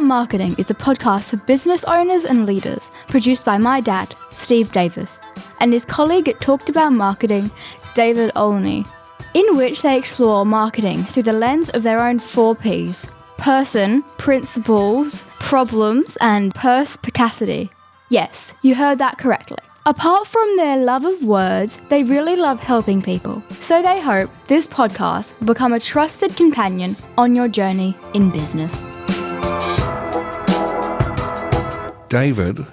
Marketing is a podcast for business owners and leaders, produced by my dad, Steve Davis, and his colleague at Talked About Marketing, David Olney, in which they explore marketing through the lens of their own 4 Ps: person, principles, problems, and perspicacity. Yes, you heard that correctly. Apart from their love of words, they really love helping people. So they hope this podcast will become a trusted companion on your journey in business. David,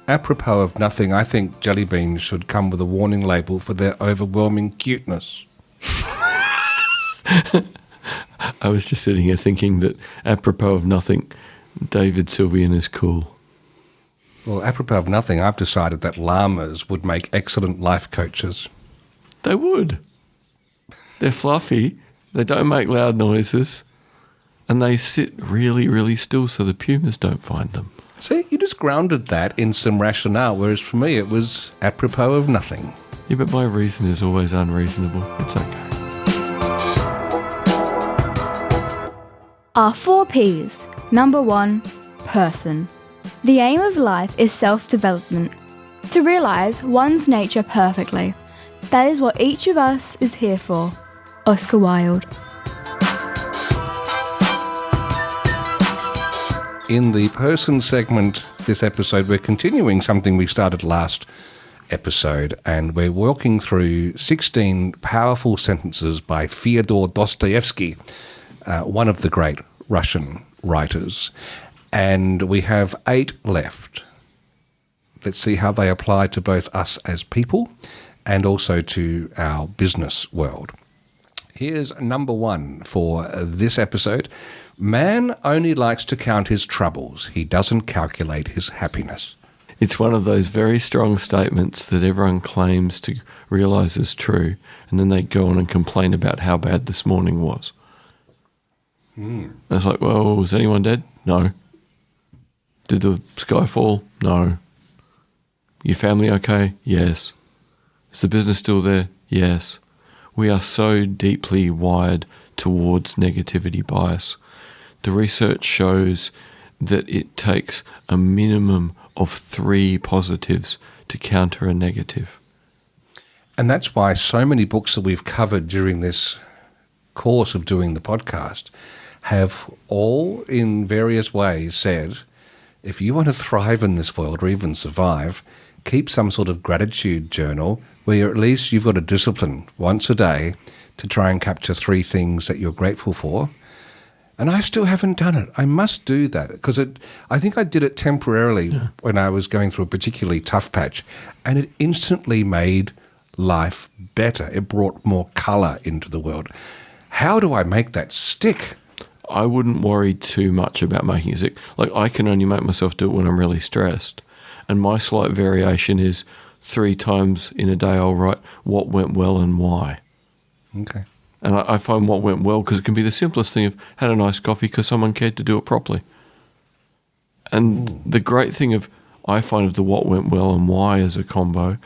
apropos of nothing, I think jelly beans should come with a warning label for their overwhelming cuteness. I was just sitting here thinking that apropos of nothing, David Sylvian is cool. Well, apropos of nothing, I've decided that llamas would make excellent life coaches. They would. They're fluffy, they don't make loud noises, and they sit really, really still so the pumas don't find them. See, you just grounded that in some rationale, whereas for me it was apropos of nothing. Yeah, but my reason is always unreasonable. It's okay. Our 4 Ps. Number 1, person. The aim of life is self-development, to realise one's nature perfectly. That is what each of us is here for. Oscar Wilde. In the person segment this episode, we're continuing something we started last episode, and we're walking through 16 powerful sentences by Fyodor Dostoevsky, one of the great Russian writers. And we have 8 left. Let's see how they apply to both us as people and also to our business world. Here's number 1 for this episode. Man only likes to count his troubles. He doesn't calculate his happiness. It's one of those very strong statements that everyone claims to realise is true, and then they go on and complain about how bad this morning was. It's like, well, was anyone dead? No. Did the sky fall? No. Your family okay? Yes. Is the business still there? Yes. We are so deeply wired towards negativity bias. The research shows that it takes a minimum of 3 positives to counter a negative. And that's why so many books that we've covered during this course of doing the podcast have all in various ways said, if you want to thrive in this world or even survive, keep some sort of gratitude journal where at least you've got a discipline once a day to try and capture 3 things that you're grateful for. And I still haven't done it. I must do that because I think I did it temporarily when I was going through a particularly tough patch, and it instantly made life better. It brought more colour into the world. How do I make that stick? I wouldn't worry too much about making it sick. Like, I can only make myself do it when I'm really stressed. And my slight variation is 3 times in a day I'll write what went well and why. Okay. And I find what went well because it can be the simplest thing of had a nice coffee because someone cared to do it properly. And the great thing I find of the what went well and why as a combo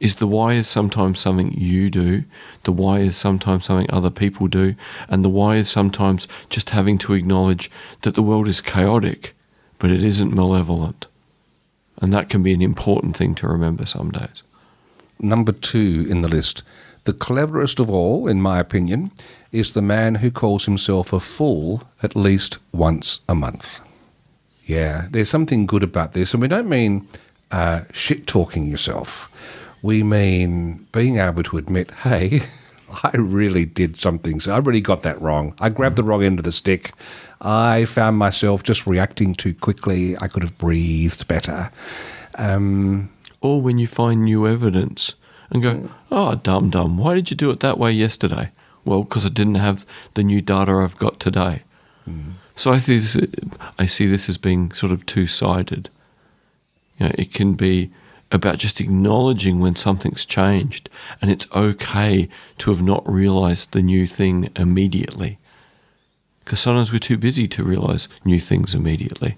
is the why is sometimes something you do, the why is sometimes something other people do, and the why is sometimes just having to acknowledge that the world is chaotic, but it isn't malevolent. And that can be an important thing to remember some days. Number 2 in the list. The cleverest of all, in my opinion, is the man who calls himself a fool at least once a month. Yeah, there's something good about this, and we don't mean shit-talking yourself. We mean being able to admit, hey, I really did something. So I really got that wrong. I grabbed the wrong end of the stick. I found myself just reacting too quickly. I could have breathed better. Or when you find new evidence and go, oh, dumb, why did you do it that way yesterday? Well, because I didn't have the new data I've got today. So I see this as being sort of two-sided. You know, it can be about just acknowledging when something's changed, and it's okay to have not realised the new thing immediately. Because sometimes we're too busy to realise new things immediately.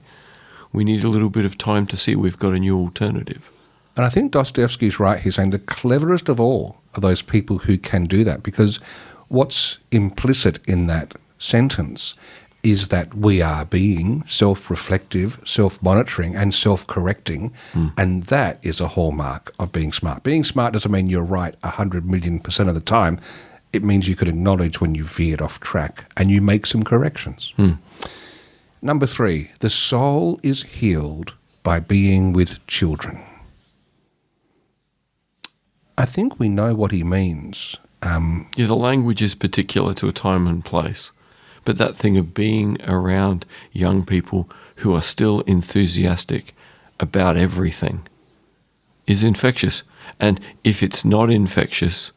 We need a little bit of time to see we've got a new alternative. And I think Dostoevsky's right. He's saying the cleverest of all are those people who can do that, because what's implicit in that sentence is that we are being self-reflective, self-monitoring and self-correcting, and that is a hallmark of being smart. Being smart doesn't mean you're right 100 million% of the time. It means you can acknowledge when you veered off track and you make some corrections. Number 3, the soul is healed by being with children. I think we know what he means. Yeah, the language is particular to a time and place. But that thing of being around young people who are still enthusiastic about everything is infectious. And if it's not infectious,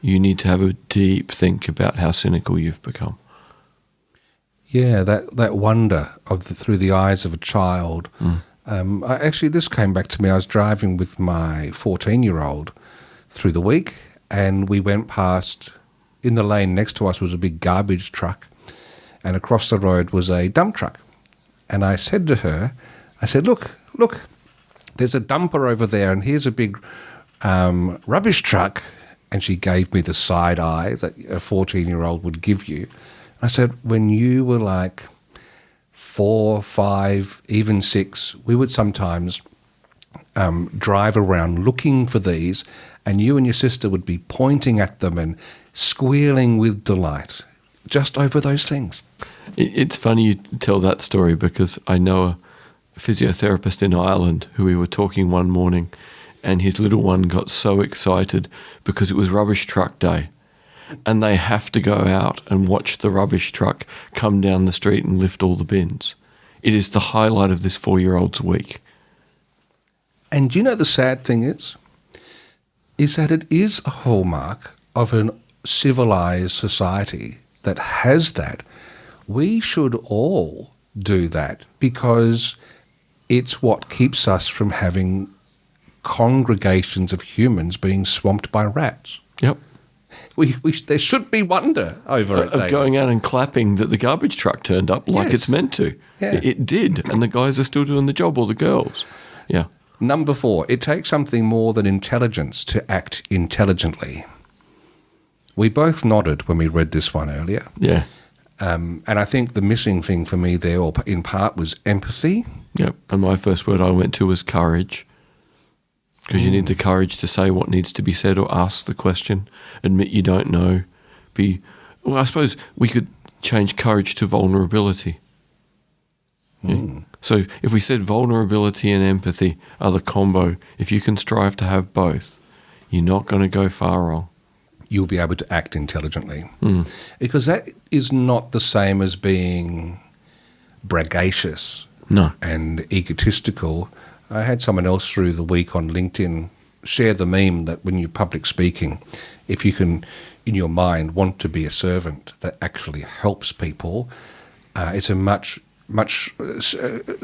you need to have a deep think about how cynical you've become. Yeah, that wonder through the eyes of a child. Actually, this came back to me. I was driving with my 14-year-old through the week, and we went past, in the lane next to us was a big garbage truck, and across the road was a dump truck. And I said to her, look, there's a dumper over there, and here's a big rubbish truck. And she gave me the side eye that a 14-year-old would give you. I said, when you were like 4, 5, even 6, we would sometimes drive around looking for these, and you and your sister would be pointing at them and squealing with delight just over those things. It's funny you tell that story, because I know a physiotherapist in Ireland who we were talking one morning, and his little one got so excited because it was rubbish truck day, and they have to go out and watch the rubbish truck come down the street and lift all the bins. It is the highlight of this 4-year-old's week. And do you know the sad thing is that it is a hallmark of a civilized society that has that. We should all do that, because it's what keeps us from having congregations of humans being swamped by rats. Yep. There should be wonder over it. Of going out and clapping that the garbage truck turned up like it's meant to. Yeah. It did, and the guys are still doing the job, or the girls. Yeah. Number 4, it takes something more than intelligence to act intelligently. We both nodded when we read this one earlier. Yeah. And I think the missing thing for me there, or in part, was empathy. Yep. And my first word I went to was courage. Because you need the courage to say what needs to be said, or ask the question, admit you don't know. Well, I suppose we could change courage to vulnerability. Yeah. So if we said vulnerability and empathy are the combo, if you can strive to have both, you're not going to go far wrong. You'll be able to act intelligently. Because that is not the same as being braggacious and egotistical. I had someone else through the week on LinkedIn share the meme that when you're public speaking, if you can, in your mind, want to be a servant that actually helps people, it's a much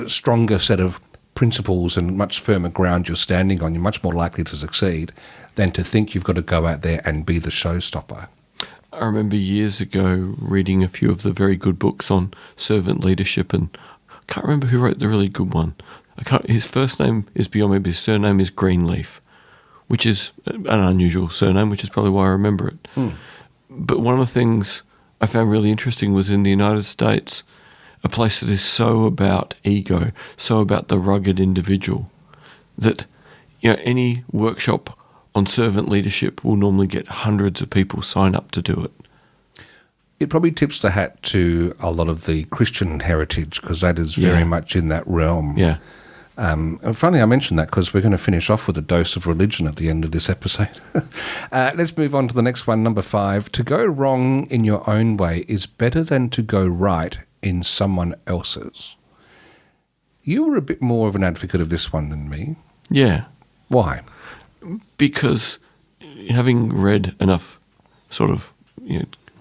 stronger set of principles and much firmer ground you're standing on. You're much more likely to succeed than to think you've got to go out there and be the showstopper. I remember years ago reading a few of the very good books on servant leadership, and I can't remember who wrote the really good one. His first name is beyond me, but his surname is Greenleaf, which is an unusual surname, which is probably why I remember it. But one of the things I found really interesting was in the United States, a place that is so about ego, so about the rugged individual, that any workshop on servant leadership will normally get hundreds of people sign up to do it. It probably tips the hat to a lot of the Christian heritage, because that is very much in that realm. Yeah. And funny I mentioned that, because we're going to finish off with a dose of religion at the end of this episode. Let's move on to the next one, number 5. To go wrong in your own way is better than to go right in someone else's. You were a bit more of an advocate of this one than me. Yeah. Why? Because having read enough sort of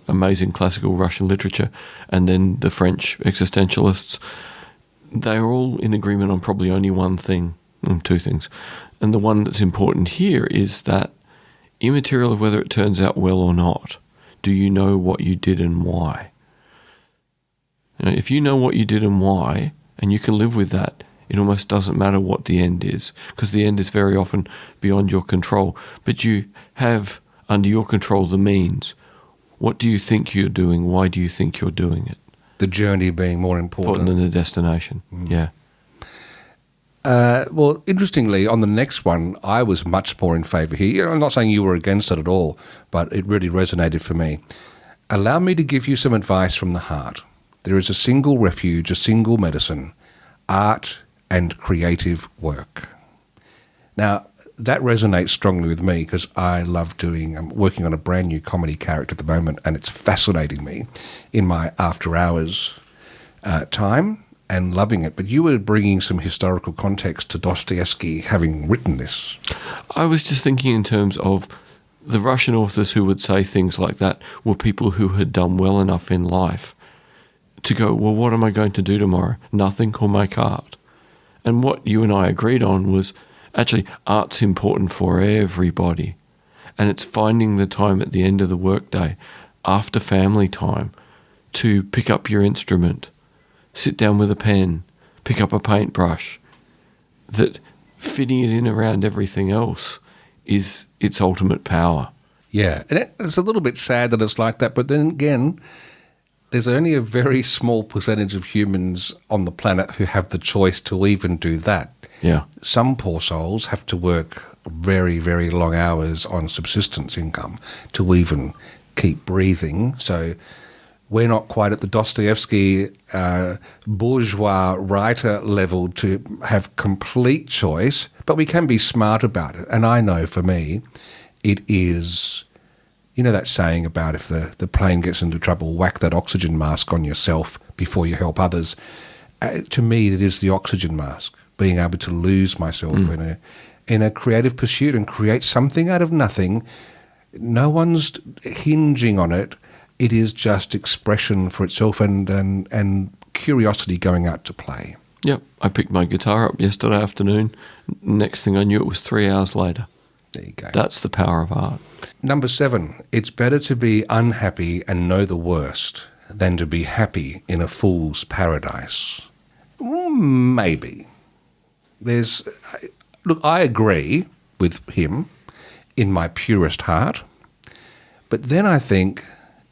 amazing classical Russian literature, and then the French existentialists, they are all in agreement on probably only one thing, two things. And the one that's important here is that, immaterial of whether it turns out well or not, do you know what you did and why? If you know what you did and why, and you can live with that, it almost doesn't matter what the end is, because the end is very often beyond your control. But you have under your control the means. What do you think you're doing? Why do you think you're doing it? The journey being more important. than the destination. Yeah. Well, interestingly, on the next one, I was much more in favour here. I'm not saying you were against it at all, but it really resonated for me. Allow me to give you some advice from the heart. There is a single refuge, a single medicine, art and creative work. Now, that resonates strongly with me because I'm working on a brand new comedy character at the moment, and it's fascinating me in my after hours time and loving it. But you were bringing some historical context to Dostoevsky having written this. I was just thinking in terms of the Russian authors who would say things like that were people who had done well enough in life to go, well, what am I going to do tomorrow? Nothing, or make art. And what you and I agreed on was actually art's important for everybody. And it's finding the time at the end of the workday, after family time, to pick up your instrument, sit down with a pen, pick up a paintbrush, that fitting it in around everything else is its ultimate power. Yeah, and it's a little bit sad that it's like that, but then again, there's only a very small percentage of humans on the planet who have the choice to even do that. Yeah. Some poor souls have to work very, very long hours on subsistence income to even keep breathing. So we're not quite at the Dostoevsky bourgeois writer level to have complete choice, but we can be smart about it. And I know for me, it is, you know that saying about if the plane gets into trouble, whack that oxygen mask on yourself before you help others. To me, it is the oxygen mask, being able to lose myself in a creative pursuit and create something out of nothing. No one's hinging on it. It is just expression for itself and curiosity going out to play. Yep. I picked my guitar up yesterday afternoon. Next thing I knew, it was 3 hours later. There you go. That's the power of art. Number 7, it's better to be unhappy and know the worst than to be happy in a fool's paradise. Maybe. Look, I agree with him in my purest heart, but then I think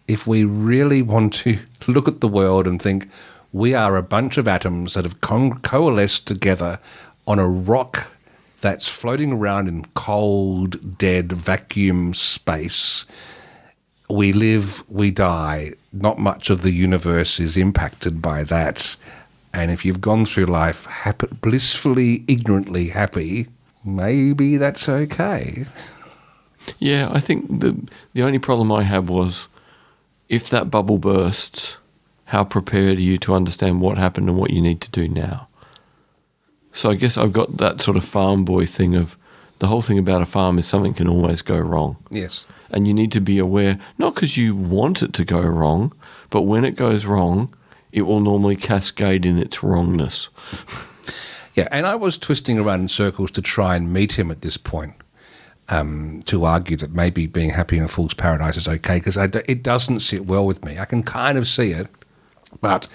if we really want to look at the world and think we are a bunch of atoms that have coalesced together on a rock that's floating around in cold, dead vacuum space, we live, we die, not much of the universe is impacted by that. And if you've gone through life blissfully, ignorantly happy, maybe that's okay. Yeah, I think the only problem I had was if that bubble bursts, how prepared are you to understand what happened and what you need to do now? So I guess I've got that sort of farm boy thing of the whole thing about a farm is something can always go wrong. Yes. And you need to be aware, not because you want it to go wrong, but when it goes wrong, it will normally cascade in its wrongness. Yeah, and I was twisting around in circles to try and meet him at this point, to argue that maybe being happy in a fool's paradise is okay, because it doesn't sit well with me. I can kind of see it, but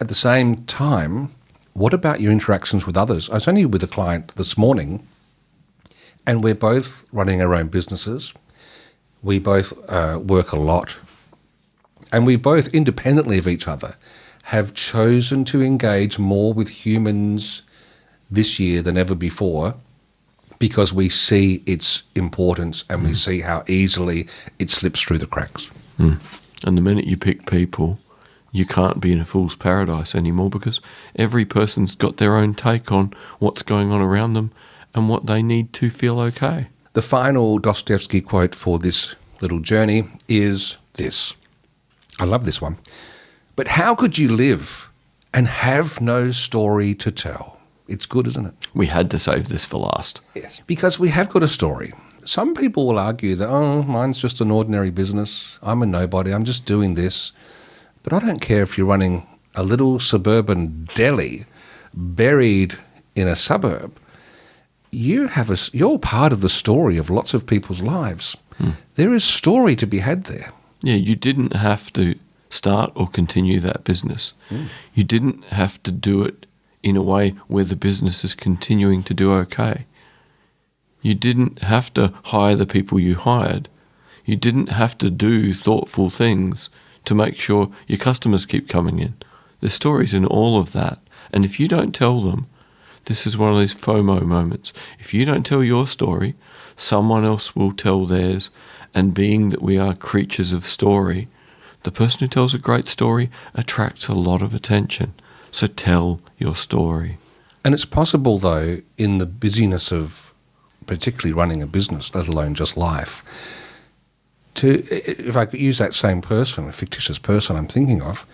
at the same time, what about your interactions with others? I was only with a client this morning, and we're both running our own businesses. We both work a lot, and we both, independently of each other, have chosen to engage more with humans this year than ever before because we see its importance and we see how easily it slips through the cracks. And the minute you pick people, you can't be in a fool's paradise anymore because every person's got their own take on what's going on around them and what they need to feel okay. The final Dostoevsky quote for this little journey is this. I love this one. But how could you live and have no story to tell? It's good, isn't it? We had to save this for last. Yes. Because we have got a story. Some people will argue that, mine's just an ordinary business. I'm a nobody. I'm just doing this. But I don't care if you're running a little suburban deli buried in a suburb. You're part of the story of lots of people's lives. There is story to be had there. Yeah, you didn't have to start or continue that business. You didn't have to do it in a way where the business is continuing to do okay. You didn't have to hire the people you hired. You didn't have to do thoughtful things to make sure your customers keep coming in. There's stories in all of that. And if you don't tell them, this is one of these FOMO moments. If you don't tell your story, someone else will tell theirs. And being that we are creatures of story, the person who tells a great story attracts a lot of attention. So tell your story. And it's possible, though, in the busyness of particularly running a business, let alone just life, to, if I could use that same person, a fictitious person I'm thinking of,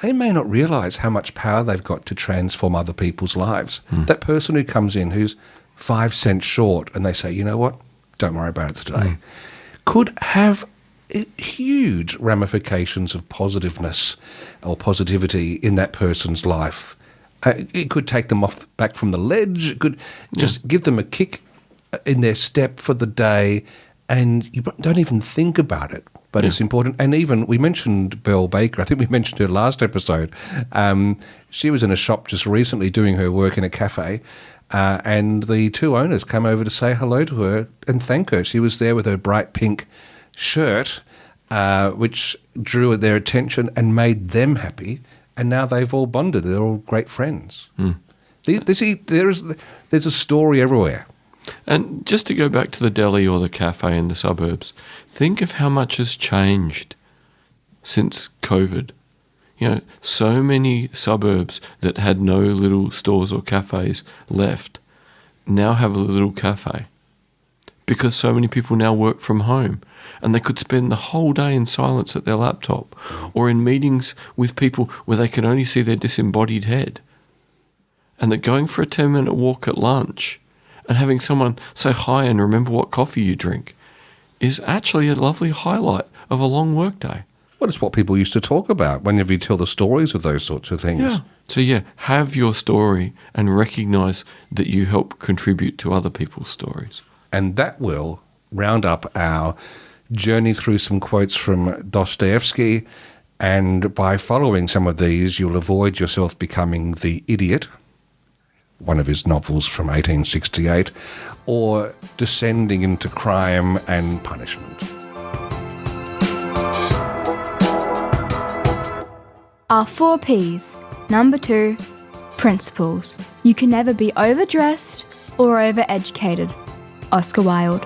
they may not realise how much power they've got to transform other people's lives. That person who comes in who's 5 cents short and they say, you know what, don't worry about it today, could have huge ramifications of positiveness or positivity in that person's life. It could take them back from the ledge. It could just give them a kick in their step for the day, and you don't even think about it. But it's important. And even, we mentioned Belle Baker. I think we mentioned her last episode. She was in a shop just recently doing her work in a cafe, and the 2 owners come over to say hello to her and thank her. She was there with her bright pink shirt, which drew their attention and made them happy. And now they've all bonded. They're all great friends. There's a story everywhere. And just to go back to the deli or the cafe in the suburbs, think of how much has changed since COVID. You know, so many suburbs that had no little stores or cafes left now have a little cafe because so many people now work from home and they could spend the whole day in silence at their laptop or in meetings with people where they can only see their disembodied head. And that going for a 10-minute walk at lunch and having someone say hi and remember what coffee you drink is actually a lovely highlight of a long workday. Well, it's what people used to talk about whenever you tell the stories of those sorts of things. Yeah. So, have your story and recognise that you help contribute to other people's stories. And that will round up our journey through some quotes from Dostoevsky. And by following some of these, you'll avoid yourself becoming the idiot, one of his novels from 1868, or descending into crime and punishment. Our 4 Ps. Number 2, principles. You can never be overdressed or overeducated. Oscar Wilde.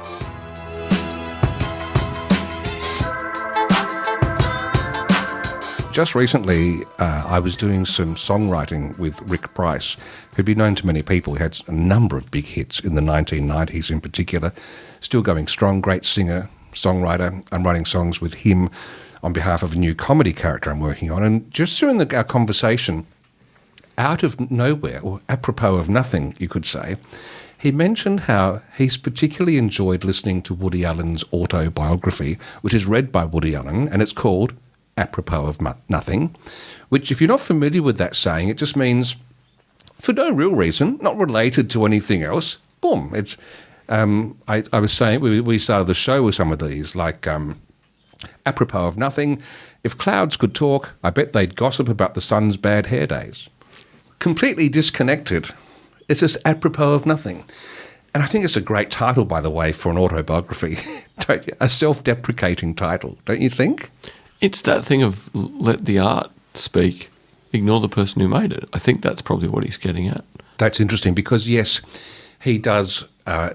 Just recently, I was doing some songwriting with Rick Price, who'd been known to many people. He had a number of big hits in the 1990s in particular. Still going strong, great singer, songwriter. I'm writing songs with him on behalf of a new comedy character I'm working on. And just during our conversation, out of nowhere, or apropos of nothing, you could say, he mentioned how he's particularly enjoyed listening to Woody Allen's autobiography, which is read by Woody Allen, and it's called Apropos of Nothing, which, if you're not familiar with that saying, it just means, for no real reason, not related to anything else, boom. It's. I was saying, we started the show with some of these, like apropos of nothing. If clouds could talk, I bet they'd gossip about the sun's bad hair days. Completely disconnected. It's just apropos of nothing. And I think it's a great title, by the way, for an autobiography. Don't you? A self-deprecating title, don't you think? It's that thing of let the art speak, ignore the person who made it. I think that's probably what he's getting at. That's interesting because, yes, he does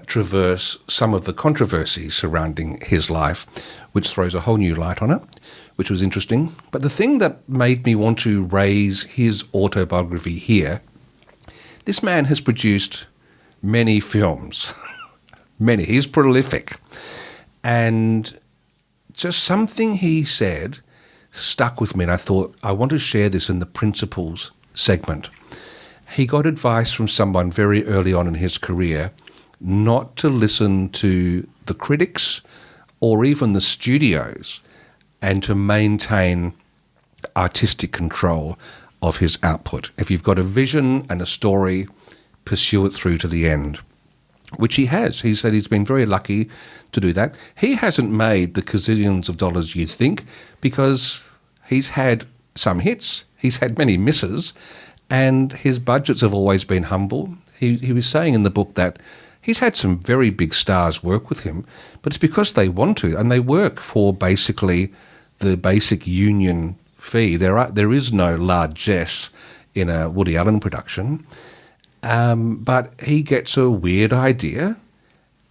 traverse some of the controversies surrounding his life, which throws a whole new light on it, which was interesting. But the thing that made me want to raise his autobiography here, this man has produced many films. Many. He's prolific. And just something he said stuck with me, and I thought, I want to share this in the principles segment. He got advice from someone very early on in his career not to listen to the critics or even the studios and to maintain artistic control of his output. If you've got a vision and a story, pursue it through to the end, which he has. He said he's been very lucky to do that. He hasn't made the gazillions of dollars you think because he's had some hits, he's had many misses, and his budgets have always been humble. He was saying in the book that he's had some very big stars work with him, but it's because they want to, and they work for basically the basic union fee. There is no largesse in a Woody Allen production, but he gets a weird idea,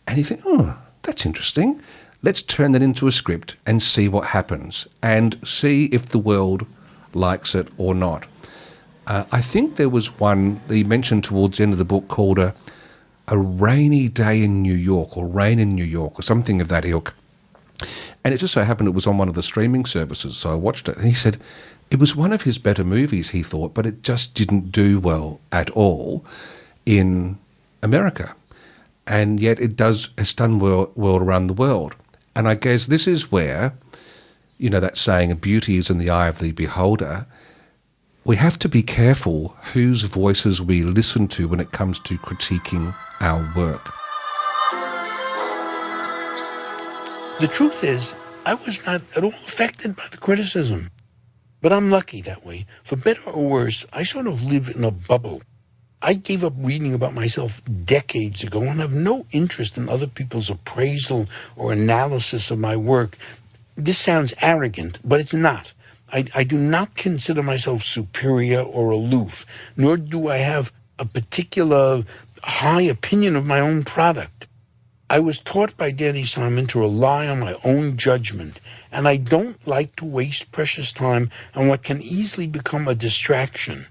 and you think, oh, that's interesting. Let's turn that into a script and see what happens, and see if the world likes it or not. I think there was one that he mentioned towards the end of the book called a rainy day in New York, or rain in New York, or something of that ilk. And it just so happened it was on one of the streaming services, so I watched it. And he said it was one of his better movies, he thought, but it just didn't do well at all in America. And yet it's done well around the world. And I guess this is where, that saying, beauty is in the eye of the beholder. We have to be careful whose voices we listen to when it comes to critiquing our work. The truth is, I was not at all affected by the criticism. But I'm lucky that way. For better or worse, I sort of live in a bubble. I gave up reading about myself decades ago and have no interest in other people's appraisal or analysis of my work. This sounds arrogant, but it's not. I do not consider myself superior or aloof, nor do I have a particular high opinion of my own product. I was taught by Danny Simon to rely on my own judgment, and I don't like to waste precious time on what can easily become a distraction.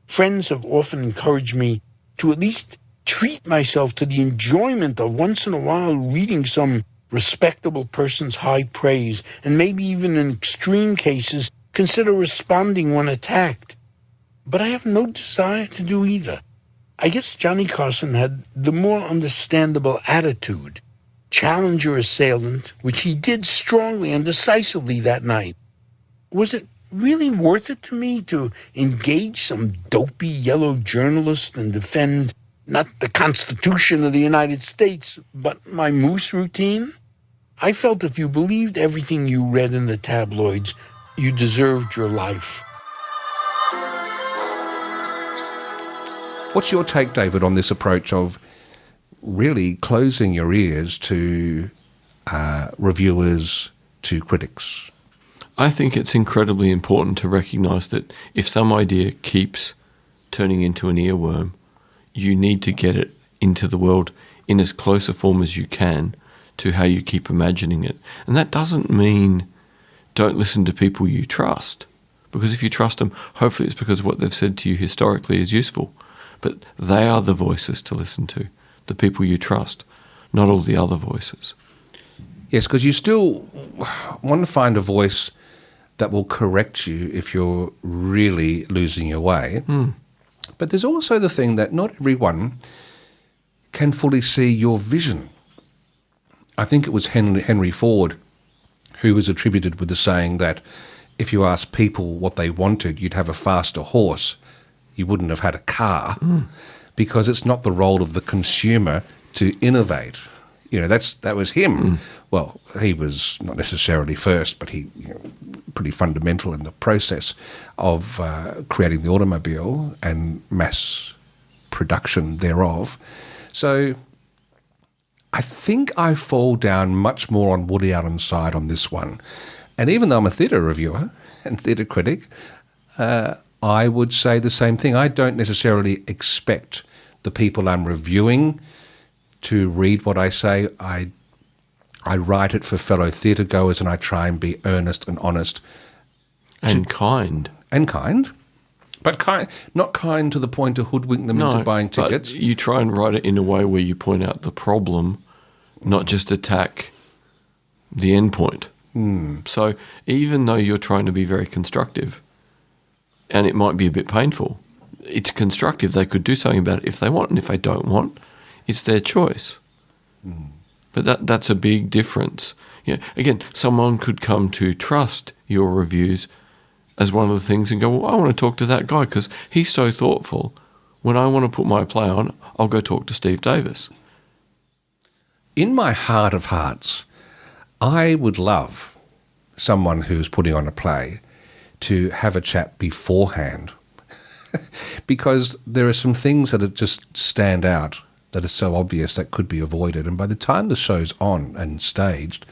Friends have often encouraged me to at least treat myself to the enjoyment of once in a while reading some respectable person's high praise, and maybe even in extreme cases consider responding when attacked. But I have no desire to do either. I guess Johnny Carson had the more understandable attitude. Challenger assailant, which he did strongly and decisively that night. Was it really worth it to me to engage some dopey yellow journalist and defend not the Constitution of the United States, but my moose routine? I felt if you believed everything you read in the tabloids, you deserved your life. What's your take, David, on this approach of really closing your ears to reviewers, to critics? I think it's incredibly important to recognise that if some idea keeps turning into an earworm, you need to get it into the world in as close a form as you can to how you keep imagining it. And that doesn't mean don't listen to people you trust, because if you trust them, hopefully it's because what they've said to you historically is useful. But they are the voices to listen to, the people you trust, not all the other voices. Yes, because you still want to find a voice that will correct you if you're really losing your way. But there's also the thing that not everyone can fully see your vision. I think it was Henry Ford who was attributed with the saying that if you asked people what they wanted, you'd have a faster horse. You wouldn't have had a car, because it's not the role of the consumer to innovate. That was him. Well, he was not necessarily first, but he pretty fundamental in the process of creating the automobile and mass production thereof. So I think I fall down much more on Woody Allen's side on this one. And even though I'm a theatre reviewer and theatre critic, I would say the same thing. I don't necessarily expect the people I'm reviewing to read what I say. I write it for fellow theatre goers, and I try and be earnest and honest. And kind. And kind. But not kind to the point to hoodwink them into buying tickets. But you try and write it in a way where you point out the problem, not just attack the end point. So even though you're trying to be very constructive, and it might be a bit painful, it's constructive. They could do something about it if they want, and if they don't want, it's their choice. But that's a big difference. Again, someone could come to trust your reviews as one of the things and go, well, I want to talk to that guy because he's so thoughtful. When I want to put my play on, I'll go talk to Steve Davis. In my heart of hearts, I would love someone who's putting on a play to have a chat beforehand because there are some things that just stand out that are so obvious that could be avoided. And by the time the show's on and staged,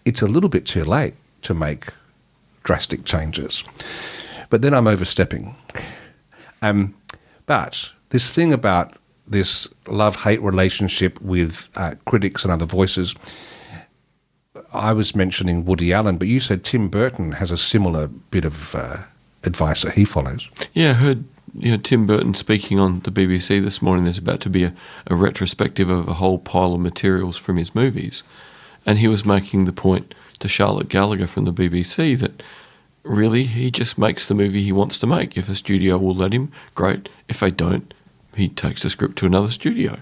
it's a little bit too late to make drastic changes. But then I'm overstepping. But this thing about this love-hate relationship with critics and other voices, I was mentioning Woody Allen, but you said Tim Burton has a similar bit of advice that he follows. Yeah, I heard Tim Burton speaking on the BBC this morning. There's about to be a retrospective of a whole pile of materials from his movies. And he was making the point to Charlotte Gallagher from the BBC that really he just makes the movie he wants to make. If a studio will let him, great. If they don't, he takes the script to another studio.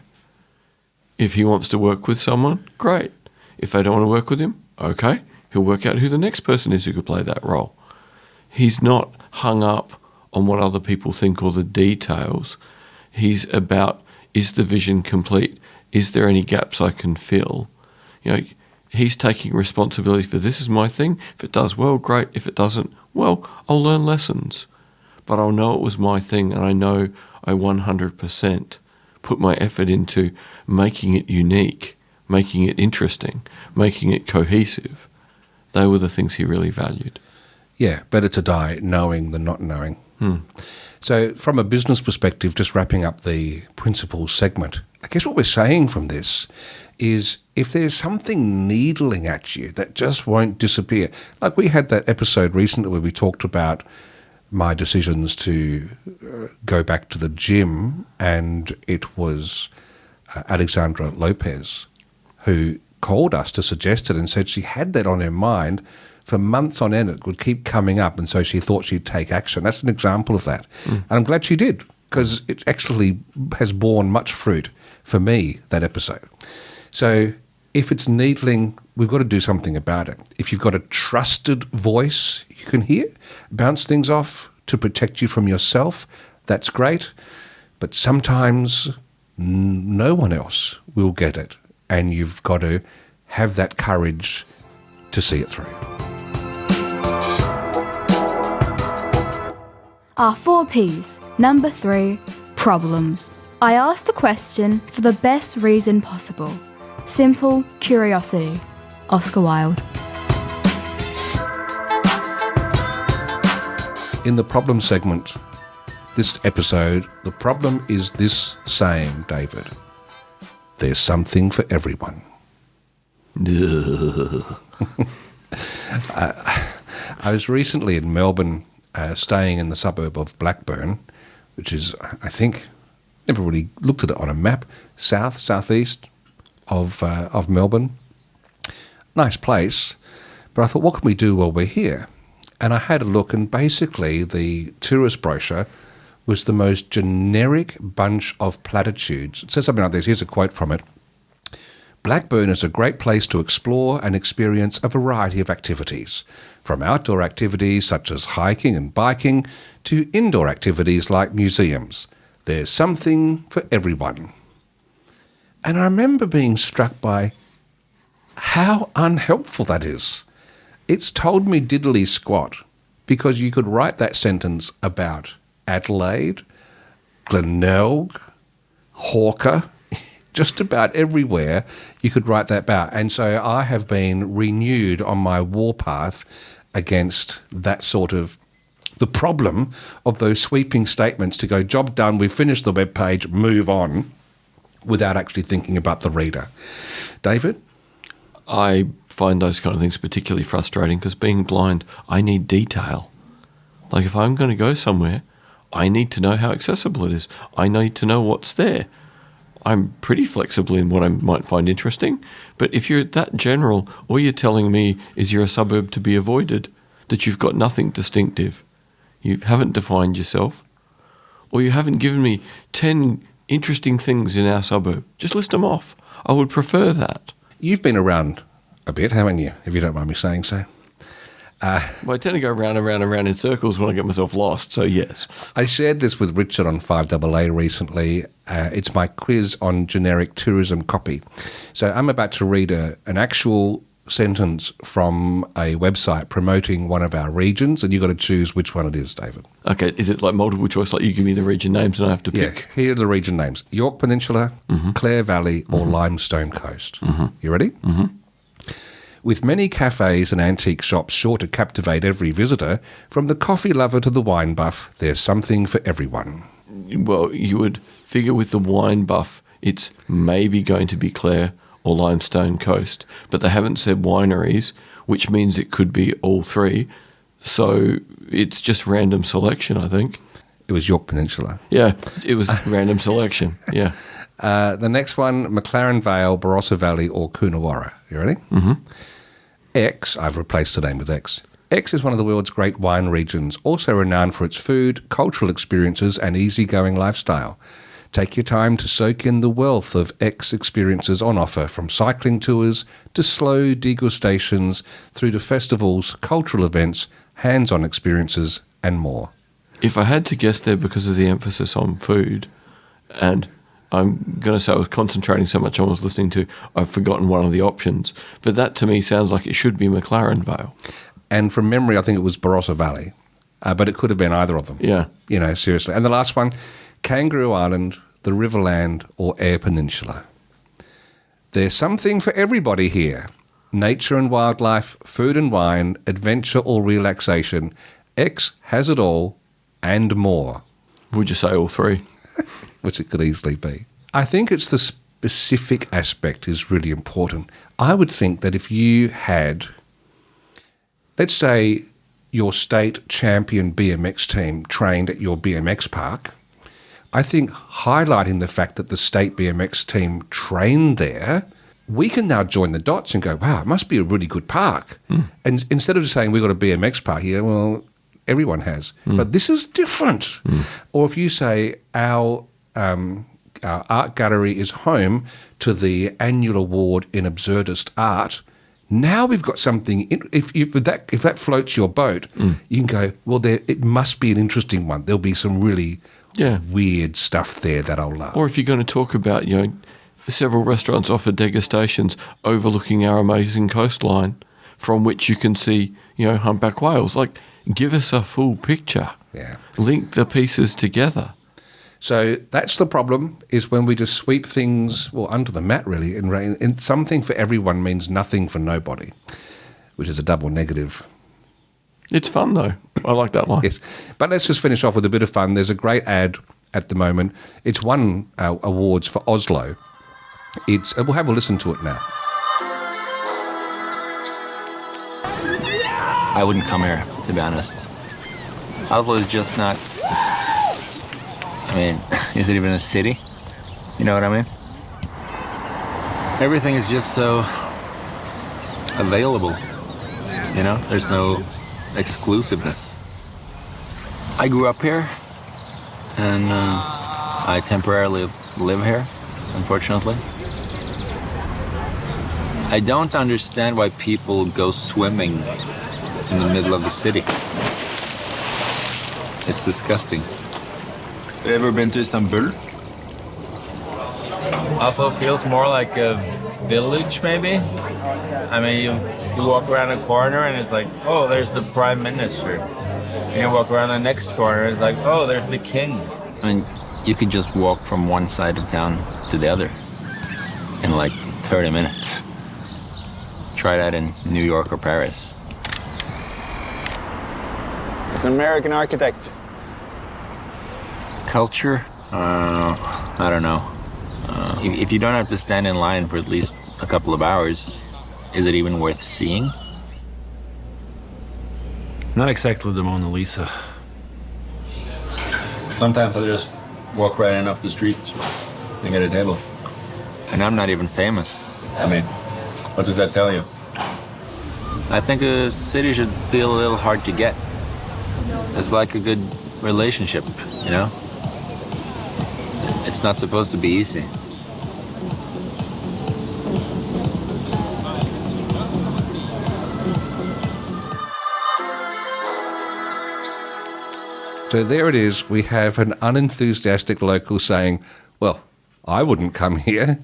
If he wants to work with someone, great. If they don't want to work with him, okay. He'll work out who the next person is who could play that role. He's not hung up on what other people think or the details. He's about, is the vision complete? Is there any gaps I can fill? He's taking responsibility for this is my thing. If it does well, great. If it doesn't, well, I'll learn lessons. But I'll know it was my thing, and I know I 100% put my effort into making it unique, making it interesting, making it cohesive. They were the things he really valued. Yeah, better to die knowing than not knowing. So from a business perspective, just wrapping up the principal segment, I guess what we're saying from this is if there's something needling at you that just won't disappear, like we had that episode recently where we talked about my decisions to go back to the gym, and it was Alexandra Lopez who called us to suggest it and said she had that on her mind for months on end. It would keep coming up, and so she thought she'd take action. That's an example of that. And I'm glad she did, because it actually has borne much fruit for me, that episode. So if it's needling, we've got to do something about it. If you've got a trusted voice you can hear, bounce things off to protect you from yourself, that's great. But sometimes no one else will get it, and you've got to have that courage to see it through. Our 4 Ps. Number 3, problems. I asked the question for the best reason possible. Simple curiosity. Oscar Wilde. In the problem segment, this episode, the problem is this saying, David. There's something for everyone. I was recently in Melbourne, staying in the suburb of Blackburn, which is, I think, never really looked at it on a map, southeast of Melbourne. Nice place, but I thought, what can we do while we're here? And I had a look, and basically the tourist brochure was the most generic bunch of platitudes. It says something like this. Here's a quote from it. Blackburn is a great place to explore and experience a variety of activities, from outdoor activities such as hiking and biking to indoor activities like museums. There's something for everyone. And I remember being struck by how unhelpful that is. It's told me diddly squat, because you could write that sentence about Adelaide, Glenelg, Hawker, just about everywhere you could write that about. And so I have been renewed on my warpath against that sort of, the problem of those sweeping statements to go, job done, we've finished the web page, move on, without actually thinking about the reader. David? I find those kind of things particularly frustrating because being blind, I need detail. Like if I'm going to go somewhere, I need to know how accessible it is. I need to know what's there. I'm pretty flexible in what I might find interesting, but if you're that general, all you're telling me is you're a suburb to be avoided, that you've got nothing distinctive. You haven't defined yourself, or you haven't given me 10 interesting things in our suburb. Just list them off. I would prefer that. You've been around a bit, haven't you, if you don't mind me saying so? Well, I tend to go round and round and round in circles when I get myself lost, so yes. I shared this with Richard on 5AA recently. It's my quiz on generic tourism copy. So I'm about to read an actual sentence from a website promoting one of our regions, and you've got to choose which one it is, David. Okay, is it like multiple choice, like you give me the region names and I have to pick? Yeah, here are the region names. York Peninsula, Clare Valley, or Limestone Coast. You ready? With many cafes and antique shops sure to captivate every visitor, from the coffee lover to the wine buff, there's something for everyone. Well, you would figure with the wine buff, it's maybe going to be Clare or Limestone Coast, but they haven't said wineries, which means it could be all three. So it's just random selection, I think. It was York Peninsula. Yeah, it was random selection, yeah. The next one, McLaren Vale, Barossa Valley or Coonawarra. You ready? Mm-hmm. X, I've replaced the name with X. X is one of the world's great wine regions, also renowned for its food, cultural experiences and easygoing lifestyle. Take your time to soak in the wealth of X experiences on offer, from cycling tours to slow degustations through to festivals, cultural events, hands-on experiences and more. If I had to guess there because of the emphasis on food, and I'm going to say I was concentrating so much on what I was listening to, I've forgotten one of the options. But that to me sounds like it should be McLaren Vale. And from memory, I think it was Barossa Valley, but it could have been either of them. Yeah. You know, seriously. And the last one, Kangaroo Island, the Riverland or Eyre Peninsula. There's something for everybody here. Nature and wildlife, food and wine, adventure or relaxation. X has it all and more. Would you say all three? Which it could easily be. I think it's the specific aspect is really important. I would think that if you had, let's say, your state champion BMX team trained at your BMX park, I think highlighting the fact that the state BMX team trained there, we can now join the dots and go, wow, it must be a really good park. And instead of just saying we've got a BMX park here, well, everyone has. But this is different. Or if you say our art gallery is home to the annual award in absurdist art, now we've got something. If that floats your boat, you can go, well, it must be an interesting one. There'll be some really weird stuff there that I'll love. Or if you're going to talk about, several restaurants offer degustations overlooking our amazing coastline, from which you can see, humpback whales. Like, give us a full picture. Yeah. Link the pieces together. So that's the problem, is when we just sweep things, under the mat, really, and something for everyone means nothing for nobody, which is a double negative. It's fun, though. I like that line. Yes. But let's just finish off with a bit of fun. There's a great ad at the moment. It's won awards for Oslo. We'll have a listen to it now. I wouldn't come here, to be honest. Oslo is just not... is it even a city? You know what I mean? Everything is just so available. There's no exclusiveness. I grew up here, and I temporarily live here, unfortunately. I don't understand why people go swimming in the middle of the city. It's disgusting. Have you ever been to Istanbul? Oslo feels more like a village, maybe. You walk around a corner and it's like, oh, there's the prime minister. And you walk around the next corner, it's like, oh, there's the king. You could just walk from one side of town to the other in like 30 minutes. Try that in New York or Paris. It's an American architect. Culture? I don't know. If you don't have to stand in line for at least a couple of hours, is it even worth seeing? Not exactly the Mona Lisa. Sometimes I just walk right in off the street and get a table. And I'm not even famous. What does that tell you? I think a city should feel a little hard to get. It's like a good relationship, It's not supposed to be easy. So there it is. We have an unenthusiastic local saying, well, I wouldn't come here,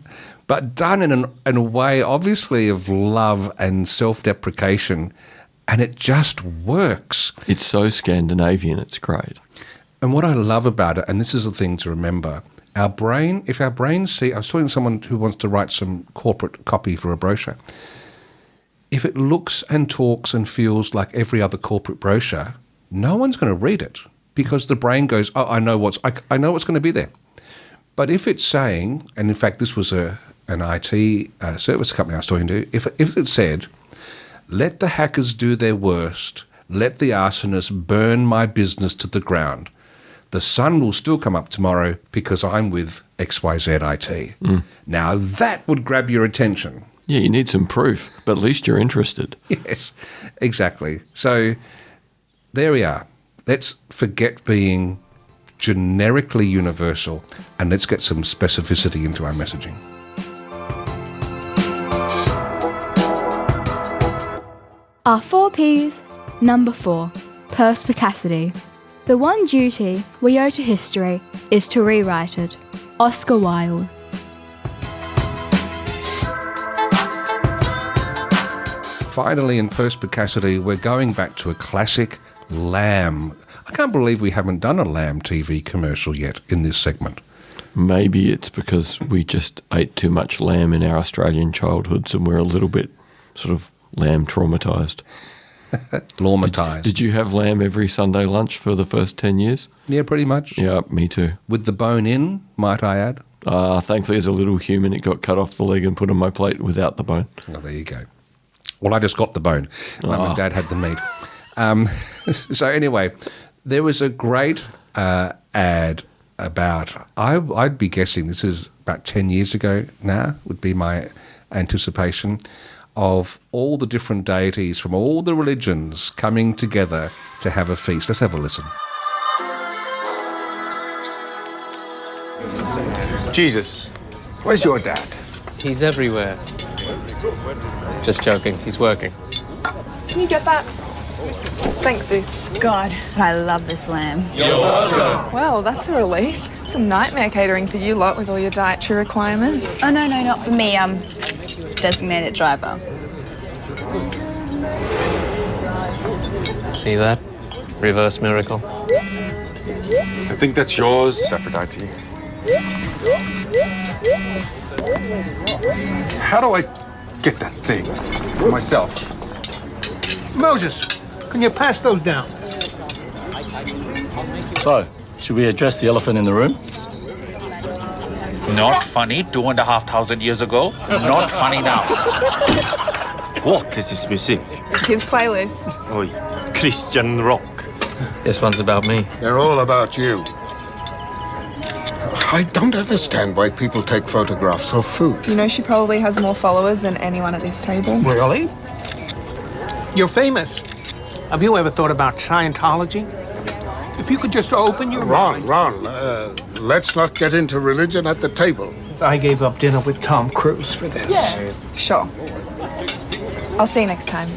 but done in a way, obviously, of love and self-deprecation, and it just works. It's so Scandinavian, it's great. And what I love about it, and this is the thing to remember, if our brains see, I was talking to someone who wants to write some corporate copy for a brochure. if it looks and talks and feels like every other corporate brochure, no one's going to read it because the brain goes, oh, I know what's going to be there. But if it's saying, and in fact this was an IT service company I was talking to, if it said, let the hackers do their worst, let the arsonists burn my business to the ground, the sun will still come up tomorrow because I'm with XYZ IT. Now that would grab your attention. Yeah, you need some proof, but at least you're interested. Yes, exactly. So there we are. Let's forget being generically universal and let's get some specificity into our messaging. Our 4 Ps. Number 4. Perspicacity. The one duty we owe to history is to rewrite it. Oscar Wilde. Finally, in Perspicacity, we're going back to a classic, lamb. I can't believe we haven't done a lamb TV commercial yet in this segment. Maybe it's because we just ate too much lamb in our Australian childhoods and we're a little bit sort of lamb traumatised. Lawmatised. Did you have lamb every Sunday lunch for the first 10 years? Yeah, pretty much. Yeah, me too. With the bone in, might I add? Thankfully, as a little human, it got cut off the leg and put on my plate without the bone. Oh, there you go. Well, I just got the bone. My dad had the meat. So anyway, there was a great ad about, I'd be guessing this is about 10 years ago now, would be my anticipation, of all the different deities from all the religions coming together to have a feast. Let's have a listen. Jesus, where's your dad? He's everywhere. Just joking, he's working. Can you get that? Thanks, Zeus. God, I love this lamb. You're welcome. Well, that's a relief. It's a nightmare catering for you lot with all your dietary requirements. Oh, no, not for me. Designated driver. See that? Reverse miracle. I think that's yours, Aphrodite. How do I get that thing for myself? Moses, can you pass those down? So, should we address the elephant in the room? Not funny 2,500 years ago. Not funny now. What is this music? It's his playlist. Oi, Christian rock. This one's about me. They're all about you. I don't understand why people take photographs of food. You know she probably has more followers than anyone at this table. Really? You're famous. Have you ever thought about Scientology? If you could just open your mind... Ron, let's not get into religion at the table. I gave up dinner with Tom Cruise for this. Yeah, sure. I'll see you next time.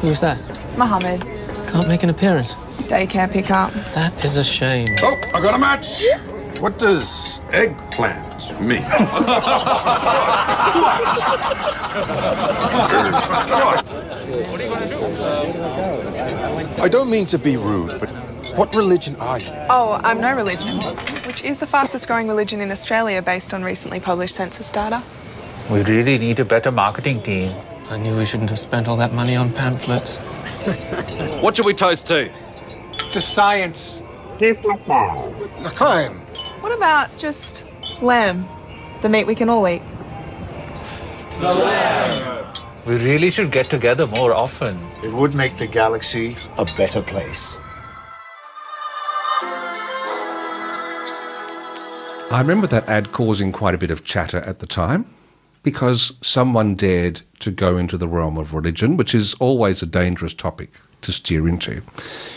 Who's that? Mohammed. Can't make an appearance. Daycare pickup. That is a shame. Oh, I got a match. What does eggplant mean? I don't mean to be rude, but what religion are you? Oh, I'm no religion, which is the fastest growing religion in Australia based on recently published census data. We really need a better marketing team. I knew we shouldn't have spent all that money on pamphlets. What should we toast to? To science. Time. What about just lamb? The meat we can all eat. We really should get together more often. It would make the galaxy a better place. I remember that ad causing quite a bit of chatter at the time because someone dared to go into the realm of religion, which is always a dangerous topic to steer into.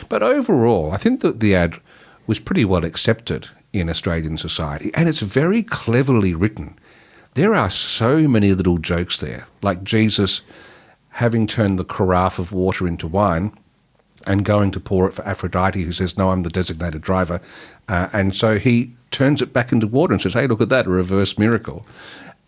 But overall, I think that the ad was pretty well accepted in Australian society, and it's very cleverly written. There are so many little jokes there, like Jesus having turned the carafe of water into wine and going to pour it for Aphrodite, who says, no, I'm the designated driver. And so he turns it back into water and says, hey, look at that, a reverse miracle.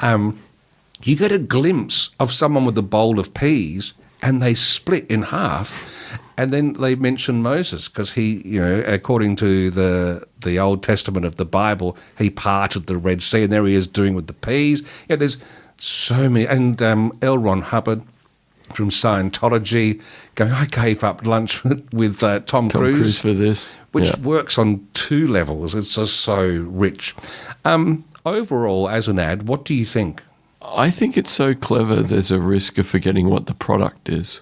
You get a glimpse of someone with a bowl of peas and they split in half. And then they mention Moses because he, according to the Old Testament of the Bible, he parted the Red Sea, and there he is doing with the peas. Yeah, there's so many. And L. Ron Hubbard, from Scientology, going, I gave up lunch with Tom Cruise for this. Which works on two levels. It's just so rich. Overall, as an ad, what do you think? I think it's so clever there's a risk of forgetting what the product is.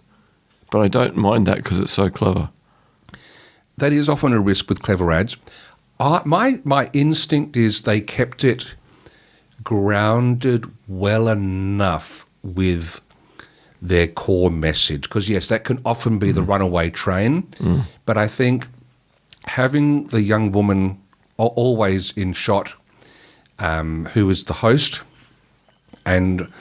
But I don't mind that because it's so clever. That is often a risk with clever ads. My instinct is they kept it grounded well enough with their core message. Because, yes, that can often be the runaway train. But I think having the young woman always in shot, who is the host, and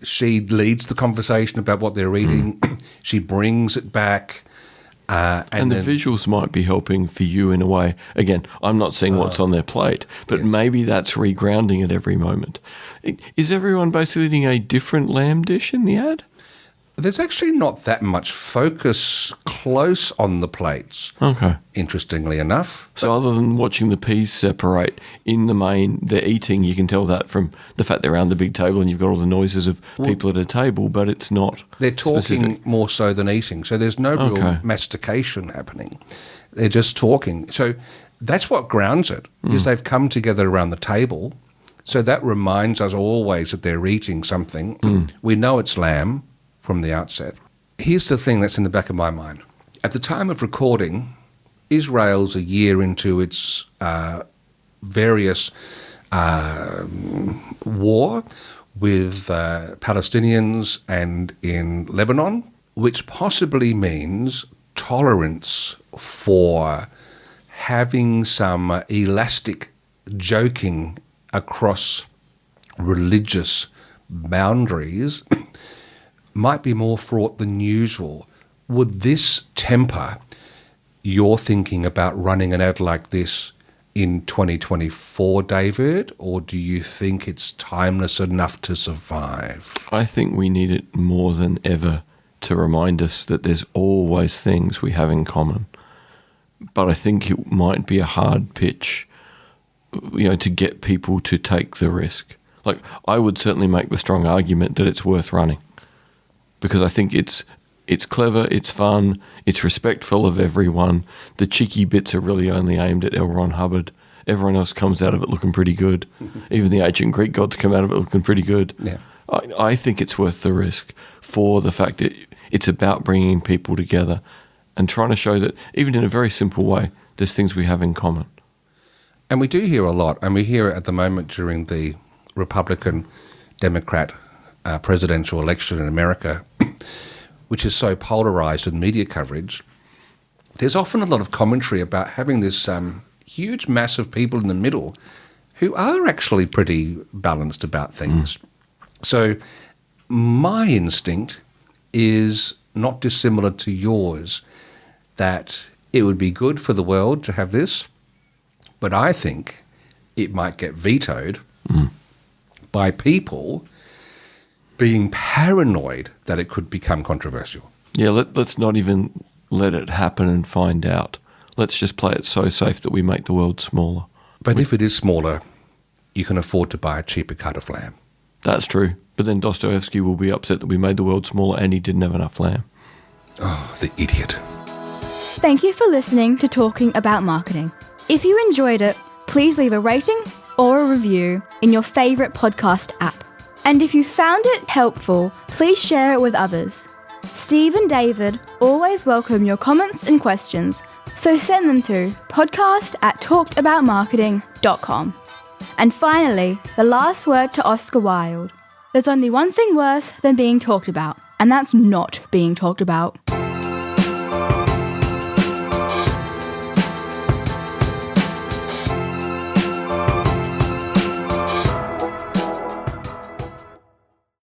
she leads the conversation about what they're eating. She brings it back. And the visuals might be helping for you in a way. Again, I'm not seeing what's on their plate, but maybe that's regrounding at every moment. Is everyone basically eating a different lamb dish in the ad? There's actually not that much focus close on the plates. Okay. Interestingly enough. So other than watching the peas separate, in the main, they're eating. You can tell that from the fact they're around the big table and you've got all the noises of people at a table, but it's not They're talking specific. more so than eating. So there's no real mastication happening. They're just talking. So that's what grounds it, is they've come together around the table. So that reminds us always that they're eating something. We know it's lamb from the outset. Here's the thing that's in the back of my mind. At the time of recording, Israel's a year into its various war with Palestinians and in Lebanon, which possibly means tolerance for having some elastic joking across religious boundaries might be more fraught than usual. Would this temper your thinking about running an ad like this in 2024, David, or do you think it's timeless enough to survive? I think we need it more than ever to remind us that there's always things we have in common. But I think it might be a hard pitch, to get people to take the risk. Like, I would certainly make the strong argument that it's worth running. Because I think it's clever, it's fun, it's respectful of everyone. The cheeky bits are really only aimed at L. Ron Hubbard. Everyone else comes out of it looking pretty good. Even the ancient Greek gods come out of it looking pretty good. Yeah. I think it's worth the risk for the fact that it's about bringing people together and trying to show that, even in a very simple way, there's things we have in common. And we do hear a lot, and we hear it at the moment during the Republican-Democrat presidential election in America, which is so polarized in media coverage. There's often a lot of commentary about having this huge mass of people in the middle who are actually pretty balanced about things. So my instinct is not dissimilar to yours, that it would be good for the world to have this, but I think it might get vetoed by people being paranoid that it could become controversial. Yeah, let's not even let it happen and find out. Let's just play it so safe that we make the world smaller. But if it is smaller, you can afford to buy a cheaper cut of lamb. That's true. But then Dostoevsky will be upset that we made the world smaller and he didn't have enough lamb. Oh, the idiot. Thank you for listening to Talking About Marketing. If you enjoyed it, please leave a rating or a review in your favourite podcast app. And if you found it helpful, please share it with others. Steve and David always welcome your comments and questions, so send them to podcast@talkedaboutmarketing.com. And finally, the last word to Oscar Wilde. There's only one thing worse than being talked about, and that's not being talked about.